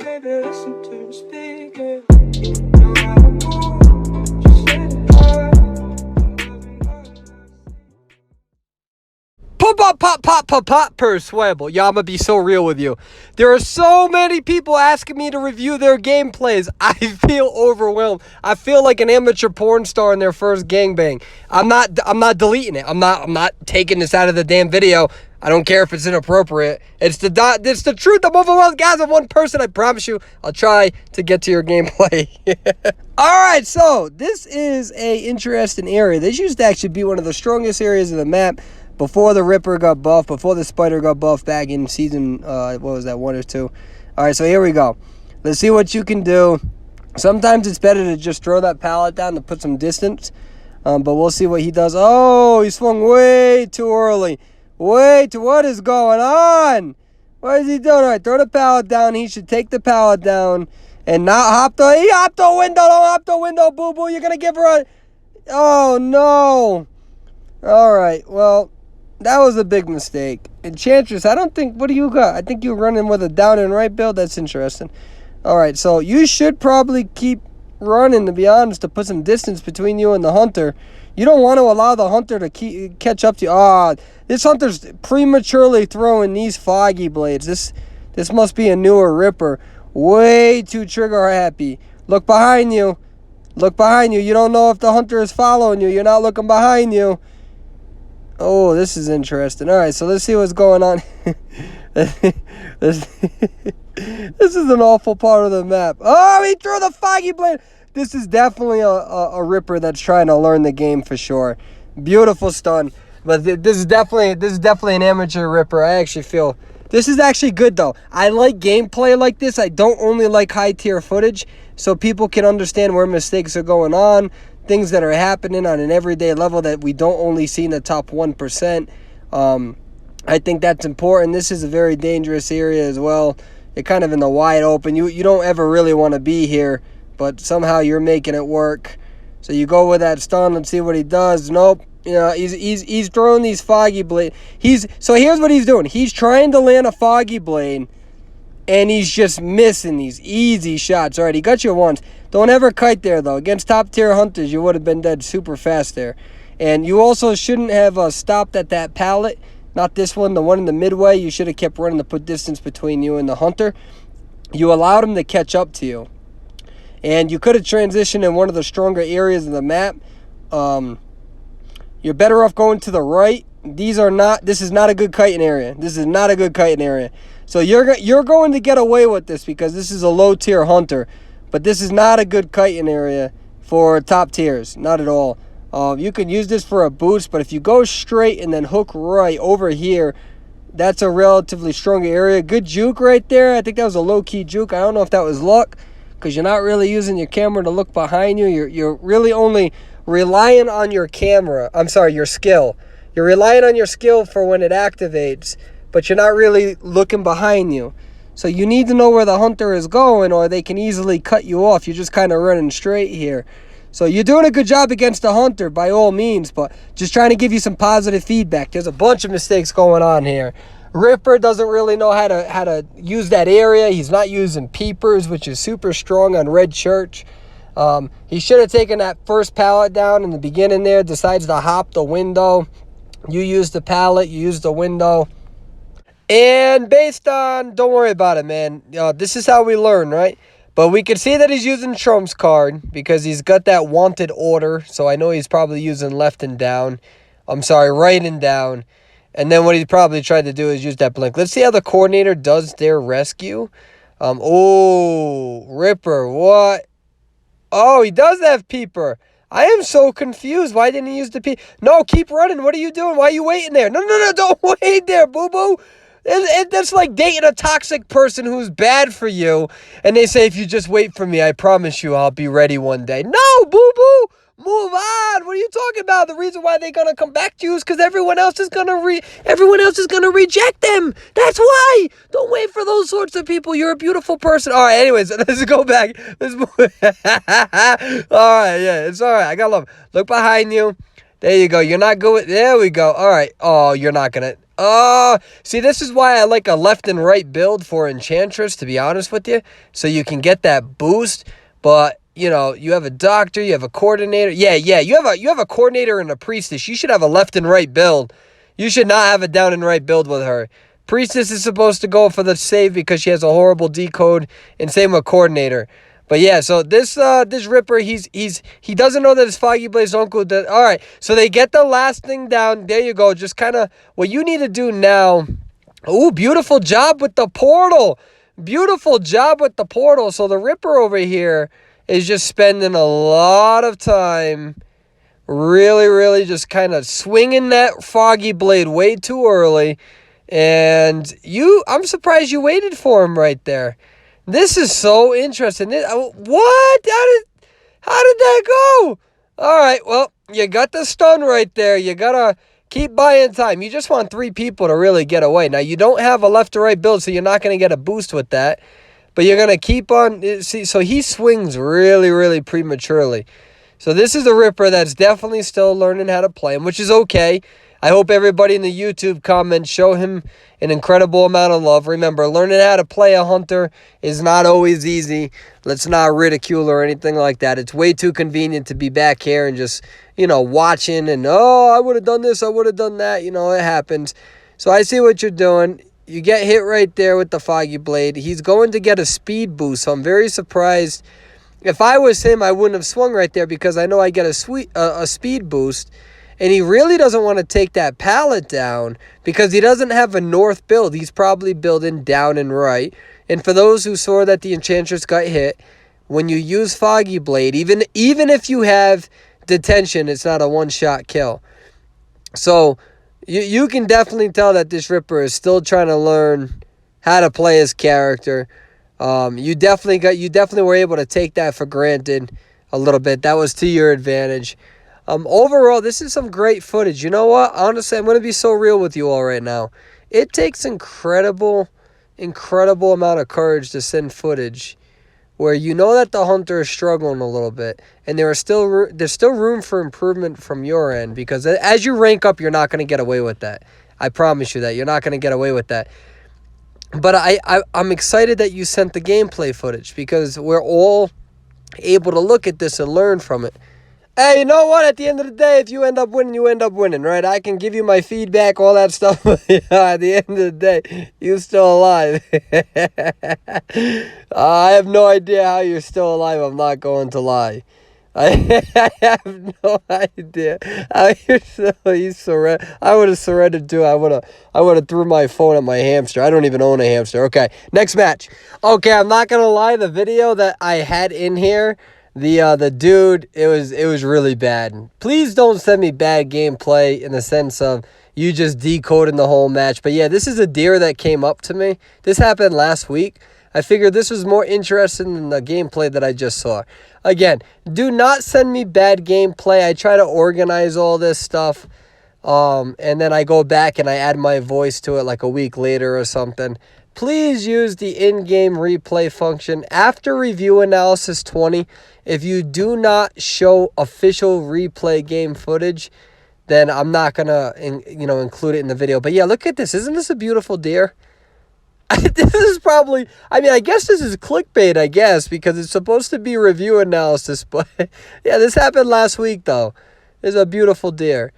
baby, listen to me speaking. No matter what, just let it fly. Pop, Perswayable. Yeah, I'm gonna be so real with you. There are so many people asking me to review their gameplays. I feel overwhelmed. I feel like an amateur porn star in their first gangbang. I'm not deleting it. I'm not taking this out of the damn video. I don't care if it's inappropriate. It's the truth. I'm overwhelmed, guys. I'm one person. I promise you. I'll try to get to your gameplay. All right, so this is a interesting area. This used to actually be one of the strongest areas of the map before the Ripper got buffed, before the Spider got buffed back in season, what was that, 1 or 2? All right, so here we go. Let's see what you can do. Sometimes it's better to just throw that pallet down to put some distance, but we'll see what he does. Oh, he swung way too early. What is going on? What is he doing? All right, throw the pallet down. He should take the pallet down and not he hopped the window. Don't hop the window, boo-boo. You're going to give her a... Oh, no. All right, well... That was a big mistake. Enchantress, I don't think... What do you got? I think you're running with a down and right build. That's interesting. All right, so you should probably keep running, to be honest, to put some distance between you and the hunter. You don't want to allow the hunter to catch up to you. This hunter's prematurely throwing these foggy blades. This must be a newer Ripper. Way too trigger happy. Look behind you. Look behind you. You don't know if the hunter is following you. You're not looking behind you. Oh, this is interesting. All right, so let's see what's going on. This is an awful part of the map. Oh, he threw the foggy blade. This is definitely a Ripper that's trying to learn the game for sure. Beautiful stun. But this is definitely an amateur Ripper. I actually feel this is actually good though. I like gameplay like this. I don't only like high tier footage, so people can understand where mistakes are going on. Things that are happening on an everyday level that we don't only see in the top 1%. I think that's important. This is a very dangerous area as well. You're kind of in the wide open. You don't ever really want to be here, but somehow you're making it work. So you go with that stun. Let's see what he does. Nope. You know, he's throwing these foggy blade. So here's what he's doing. He's trying to land a foggy blade, and he's just missing these easy shots. All right, he got you once. Don't ever kite there, though. Against top-tier hunters, you would have been dead super fast there. And you also shouldn't have stopped at that pallet. Not this one, the one in the midway. You should have kept running to put distance between you and the hunter. You allowed him to catch up to you. And you could have transitioned in one of the stronger areas of the map. You're better off going to the right. This is not a good kiting area. This is not a good kiting area. So you're going to get away with this because this is a low-tier hunter. But this is not a good kiting area for top tiers. Not at all. You could use this for a boost, but if you go straight and then hook right over here, that's a relatively stronger area. Good juke right there. I think that was a low-key juke. I don't know if that was luck because you're not really using your camera to look behind you. You're really only relying on your camera. I'm sorry, your skill. You're relying on your skill for when it activates, but you're not really looking behind you. So you need to know where the hunter is going or they can easily cut you off. You're just kind of running straight here. So you're doing a good job against the hunter by all means, but just trying to give you some positive feedback. There's a bunch of mistakes going on here. Ripper doesn't really know how to use that area. He's not using peepers, which is super strong on Red Church. He should have taken that first pallet down in the beginning there, decides to hop the window. You use the pallet, you use the window. And based on, don't worry about it, man. This is how we learn, right? But we can see that he's using Trump's card because he's got that wanted order. So I know he's probably using left and down. I'm sorry, right and down. And then what he probably tried to do is use that blink. Let's see how the coordinator does their rescue. Oh, Ripper, what? Oh, he does have peeper. I am so confused. Why didn't he use the peeper? No, keep running. What are you doing? Why are you waiting there? No, don't wait there, boo-boo. That's like dating a toxic person who's bad for you. And they say, if you just wait for me, I promise you I'll be ready one day. No, boo-boo. Move on. What are you talking about? The reason why they're going to come back to you is because everyone else is going to reject them. That's why. Don't wait for those sorts of people. You're a beautiful person. All right, anyways, let's go back. Let's move. All right, yeah, it's all right. I got love. Look behind you. There you go. You're not going. There we go. All right. Oh, you're not going to. See, this is why I like a left and right build for Enchantress, to be honest with you. So you can get that boost, but you know, you have a doctor, you have a coordinator. Yeah, you have a coordinator and a priestess. You should have a left and right build. You should not have a down and right build with her. Priestess is supposed to go for the save because she has a horrible decode, and same with coordinator. But yeah, so this Ripper, he doesn't know that his Foggy Blaze uncle does. All right, so they get the last thing down. There you go. Just kind of what you need to do now. Ooh, beautiful job with the portal. Beautiful job with the portal. So the Ripper over here is just spending a lot of time really just kind of swinging that Foggy Blade way too early. And I'm surprised you waited for him right there. This is so interesting. What? How did that go? All right, well, you got the stun right there. You got to keep buying time. You just want 3 people to really get away. Now, you don't have a left to right build, so you're not going to get a boost with that. But you're going to keep on. See, so he swings really prematurely. So this is a Ripper that's definitely still learning how to play him, which is okay. I hope everybody in the YouTube comments show him an incredible amount of love. Remember, learning how to play a hunter is not always easy. Let's not ridicule or anything like that. It's way too convenient to be back here and just, watching and, I would have done this, I would have done that. It happens. So I see what you're doing. You get hit right there with the Foggy Blade. He's going to get a speed boost, so I'm very surprised. If I was him, I wouldn't have swung right there because I know I get a speed boost. And he really doesn't want to take that pallet down because he doesn't have a north build. He's probably building down and right. And for those who saw that the Enchantress got hit, when you use Foggy Blade, even if you have detention, it's not a one-shot kill. So you can definitely tell that this Ripper is still trying to learn how to play his character. You definitely were able to take that for granted a little bit. That was to your advantage. Overall, this is some great footage. You know what? Honestly, I'm going to be so real with you all right now. It takes incredible amount of courage to send footage where you know that the hunter is struggling a little bit, and there's still room for improvement from your end, because as you rank up, you're not going to get away with that. I promise you that. You're not going to get away with that. But I'm excited that you sent the gameplay footage, because we're all able to look at this and learn from it. Hey, you know what? At the end of the day, if you end up winning, you end up winning, right? I can give you my feedback, all that stuff. At the end of the day, you're still alive. I have no idea how you're still alive. I'm not going to lie. I have no idea how you surrender. I would have surrendered too. I would have threw my phone at my hamster. I don't even own a hamster. Okay, next match. Okay, I'm not gonna lie. The video that I had in here, the dude, it was really bad. Please don't send me bad gameplay in the sense of you just decoding the whole match. But yeah, this is a deer that came up to me. This happened last week. I figured this was more interesting than the gameplay that I just saw. Again, do not send me bad gameplay. I try to organize all this stuff. And then I go back and I add my voice to it like a week later or something. Please use the in-game replay function. After review analysis 20, if you do not show official replay game footage, then I'm not going to include it in the video. But yeah, look at this. Isn't this a beautiful deer? This is probably, I guess this is clickbait, I guess, because it's supposed to be review analysis. But yeah, this happened last week, though. There's a beautiful deer.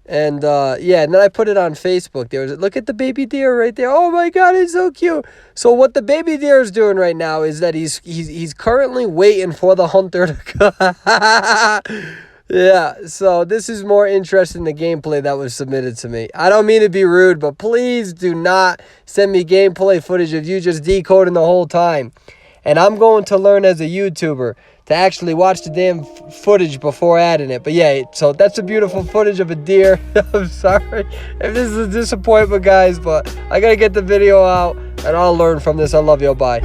And yeah, and then I put it on Facebook. Look at the baby deer right there. Oh my God, it's so cute. So what the baby deer is doing right now is that he's currently waiting for the hunter to come. Yeah, so this is more interesting than the gameplay that was submitted to me. I don't mean to be rude, but please do not send me gameplay footage of you just decoding the whole time. And I'm going to learn as a YouTuber to actually watch the damn footage before adding it. But yeah, so that's a beautiful footage of a deer. I'm sorry if this is a disappointment, guys, but I got to get the video out, and I'll learn from this. I love you. Bye.